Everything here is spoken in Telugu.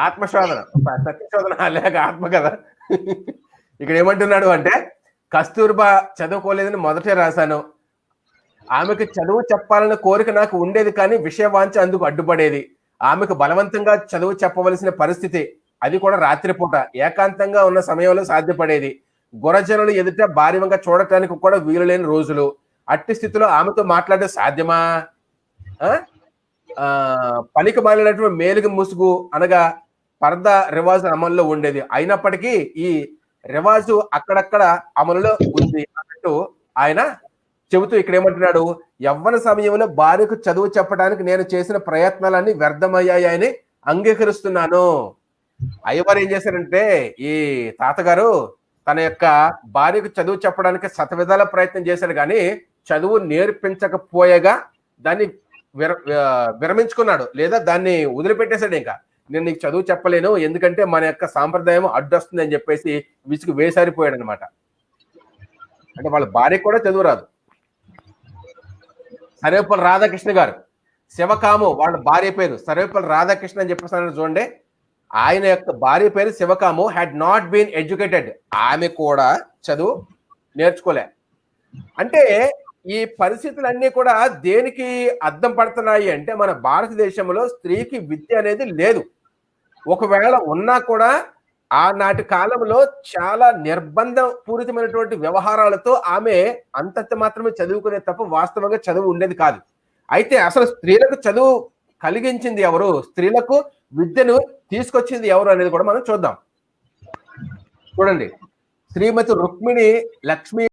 ఆత్మశోధన, సత్యశోధన లేక ఆత్మ కదా. ఇక్కడ ఏమంటున్నాడు అంటే, కస్తూర్బా చదువుకోలేదని మొదటే రాశాను. ఆమెకు చదువు చెప్పాలన్న కోరిక నాకు ఉండేది, కానీ విషయవాంఛ అందుకు అడ్డుపడేది. ఆమెకు బలవంతంగా చదువు చెప్పవలసిన పరిస్థితి, అది కూడా రాత్రిపూట ఏకాంతంగా ఉన్న సమయంలో సాధ్యపడేది. గురజనులు ఎదుట భార్యంగా చూడటానికి కూడా వీలు లేని రోజులు. అట్టి స్థితిలో ఆమెతో మాట్లాడే సాధ్యమా? పనికి మాలినటువంటి మేలుగు ముసుగు అనగా పర్దా రివాజు అమల్లో ఉండేది. అయినప్పటికీ ఈ రివాజు అక్కడక్కడ అమలులో ఉంది అన్నట్టు ఆయన చెబుతూ ఇక్కడ ఏమంటున్నాడు, యవ్వన సమయంలో భార్యకు చదువు చెప్పడానికి నేను చేసిన ప్రయత్నాలన్నీ వ్యర్థమయ్యాయని అంగీకరిస్తున్నాను. అయ్యవారు ఏం చేశారంటే, ఈ తాతగారు తన యొక్క భార్యకు చదువు చెప్పడానికి శతవిధాల ప్రయత్నం చేశాడు, కానీ చదువు నేర్పించకపోయేగా దాన్ని విరమించుకున్నాడు, లేదా దాన్ని వదిలిపెట్టేశాడు. ఇంకా నేను నీకు చదువు చెప్పలేను, ఎందుకంటే మన యొక్క సాంప్రదాయం అడ్డొస్తుంది అని చెప్పేసి విసుగు వేసారిపోయాడు అనమాట. అంటే వాళ్ళ భార్యకు కూడా చదువు రాదు. సర్వేపల్లి రాధాకృష్ణ గారు, శివకాము వాళ్ళ భార్య పేరు సర్వేపల్లి రాధాకృష్ణ అని చెప్పేసి చూడండి. ఆయన యొక్క భార్య పేరు శివకాము, హ్యాడ్ నాట్ బీన్ ఎడ్యుకేటెడ్. ఆమె కూడా చదువు నేర్చుకోలే. అంటే ఈ పరిస్థితులన్నీ కూడా దేనికి అద్దం పడుతున్నాయి అంటే, మన భారతదేశంలో స్త్రీకి విద్య అనేది లేదు. ఒకవేళ ఉన్నా కూడా ఆనాటి కాలంలో చాలా నిర్బంధ పూరితమైనటువంటి వ్యవహారాలతో ఆమె అంతంత మాత్రమే చదువుకునే తప్ప వాస్తవంగా చదువు ఉండేది కాదు. అయితే అసలు స్త్రీలకు చదువు కలిగించింది ఎవరు, స్త్రీలకు విద్యను తీసుకొచ్చింది ఎవరు అనేది కూడా మనం చూద్దాం. చూడండి, శ్రీమతి రుక్మిణి లక్ష్మీ